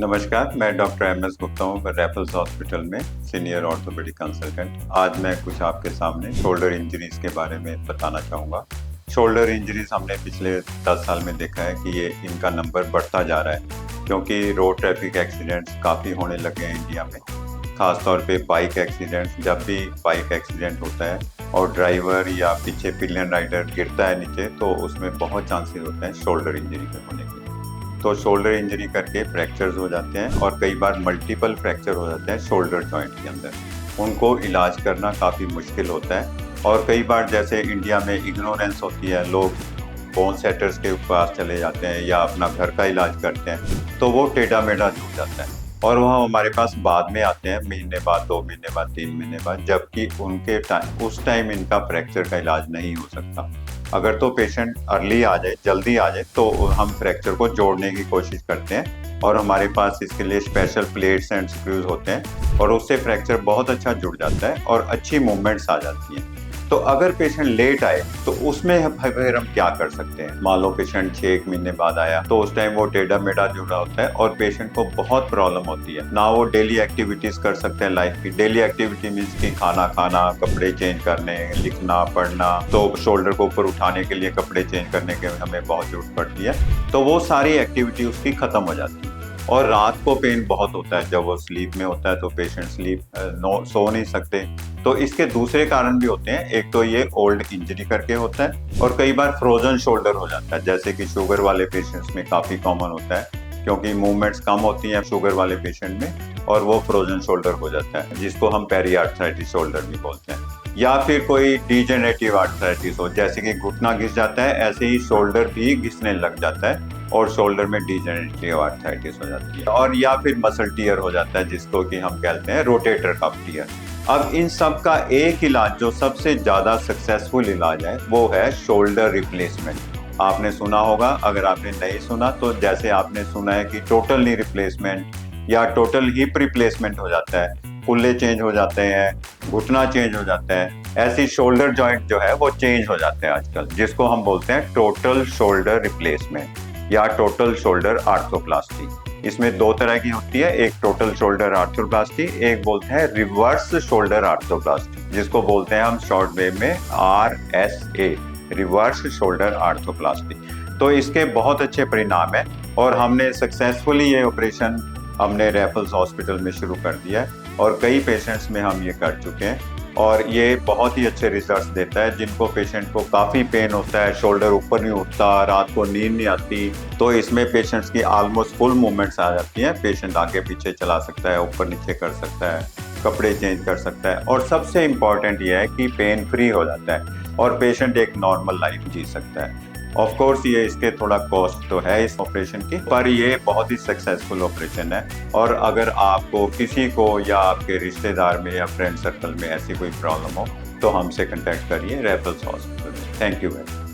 नमस्कार, मैं doctor MS. Gupta हूँ, मैं रेफरल्स हॉस्पिटल में सीनियर ऑर्थोपेडिक कंसल्टेंट। आज मैं कुछ आपके सामने शोल्डर इंजरीज के बारे में बताना चाहूँगा। शोल्डर इंजरीज हमने पिछले 10 साल में देखा है कि ये इनका नंबर बढ़ता जा रहा है, क्योंकि रोड ट्रैफिक एक्सीडेंट्स काफ़ी होने लगे हैं इंडिया में। ख़ास तौर पे बाइक एक्सीडेंट्स, जब भी बाइक एक्सीडेंट होता है और ड्राइवर या पीछे पिलियन राइडर गिरता है नीचे, तो उसमें बहुत चांसेस होते हैं शोल्डर इंजरी के होने के। तो शोल्डर इंजरी करके फ्रैक्चर्स हो जाते हैं और कई बार मल्टीपल फ्रैक्चर हो जाते हैं शोल्डर जॉइंट के अंदर। उनको इलाज करना काफ़ी मुश्किल होता है और कई बार जैसे इंडिया में इग्नोरेंस होती है, लोग बोन सेटर्स के पास चले जाते हैं या अपना घर का इलाज करते हैं, तो वो टेढ़ा मेढ़ा जुड़ जाता है और वह हमारे पास बाद में आते हैं, महीने बाद, 2 महीने बाद, 3 महीने बाद, जबकि उस टाइम इनका फ्रैक्चर का इलाज नहीं हो सकता। अगर तो पेशेंट अर्ली आ जाए, जल्दी आ जाए, तो हम फ्रैक्चर को जोड़ने की कोशिश करते हैं और हमारे पास इसके लिए स्पेशल प्लेट्स एंड स्क्रूज होते हैं और उससे फ्रैक्चर बहुत अच्छा जुड़ जाता है और अच्छी मूवमेंट्स आ जाती हैं। तो अगर पेशेंट लेट आए तो उसमें फिर हम क्या कर सकते हैं? मान लो पेशेंट 6 महीने बाद आया, तो उस टाइम वो टेढ़ा मेढ़ा जुड़ा होता है और पेशेंट को बहुत प्रॉब्लम होती है ना। वो डेली एक्टिविटीज कर सकते हैं लाइफ की। डेली एक्टिविटी मीन्स कि खाना खाना, कपड़े चेंज करने, लिखना पढ़ना, तो शोल्डर को ऊपर उठाने के लिए कपड़े चेंज करने के हमें बहुत जरूरत पड़ती है, तो वो सारी एक्टिविटी उसकी खत्म हो जाती है। और रात को पेन बहुत होता है, जब वो स्लीप में होता है तो पेशेंट सो नहीं सकते। तो इसके दूसरे कारण भी होते हैं। एक तो ये ओल्ड इंजरी करके होता है और कई बार फ्रोजन शोल्डर हो जाता है, जैसे कि शुगर वाले पेशेंट्स में काफ़ी कॉमन होता है, क्योंकि मूवमेंट्स कम होती हैं शुगर वाले पेशेंट में और वो फ्रोजन शोल्डर हो जाता है, जिसको हम पेरीआर्थराइटिस शोल्डर भी बोलते हैं। या फिर कोई डिजेनरेटिव आर्थराइटिस हो, जैसे कि घुटना घिस जाता है, ऐसे ही शोल्डर भी घिसने लग जाता है और शोल्डर में डिजेनरेटिव आर्थराइटिस हो जाती है। और या फिर मसल टियर हो जाता है, जिसको कि हम कहते हैं रोटेटर कफ टियर। अब इन सब का एक इलाज जो सबसे ज्यादा सक्सेसफुल इलाज है, वो है शोल्डर रिप्लेसमेंट। आपने सुना होगा, अगर आपने नहीं सुना तो जैसे आपने सुना है कि टोटल नी रिप्लेसमेंट या टोटल हिप रिप्लेसमेंट हो जाता है, पुल्ले चेंज हो जाते हैं, घुटना चेंज हो जाता है, ऐसी शोल्डर जॉइंट जो है वो चेंज हो जाते हैं आजकल, जिसको हम बोलते हैं टोटल शोल्डर रिप्लेसमेंट या टोटल शोल्डर आर्थोप्लास्टी। इसमें 2 तरह की होती है, एक टोटल शोल्डर आर्थोप्लास्टी, एक बोलते हैं रिवर्स शोल्डर आर्थोप्लास्टी, जिसको बोलते हैं हम शॉर्ट वेव में RSA, रिवर्स शोल्डर आर्थोप्लास्टी। तो इसके बहुत अच्छे परिणाम है और हमने सक्सेसफुली ये ऑपरेशन हमने रेफरल्स हॉस्पिटल में शुरू कर दिया है और कई पेशेंट्स में हम ये कर चुके हैं और ये बहुत ही अच्छे रिजल्ट्स देता है। जिनको पेशेंट को काफ़ी पेन होता है, शोल्डर ऊपर नहीं उठता, रात को नींद नहीं आती, तो इसमें पेशेंट्स की ऑलमोस्ट फुल मूवमेंट्स आ जाती हैं। पेशेंट आगे पीछे चला सकता है, ऊपर नीचे कर सकता है, कपड़े चेंज कर सकता है और सबसे इम्पॉर्टेंट ये है कि पेन फ्री हो जाता है और पेशेंट एक नॉर्मल लाइफ जी सकता है। ऑफ कोर्स ये इसके थोड़ा कॉस्ट तो है इस ऑपरेशन की, पर ये बहुत ही सक्सेसफुल ऑपरेशन है। और अगर आपको किसी को या आपके रिश्तेदार में या फ्रेंड सर्कल में ऐसी कोई प्रॉब्लम हो, तो हमसे कांटेक्ट करिए रेफरल्स हॉस्पिटल में। Thank you very much.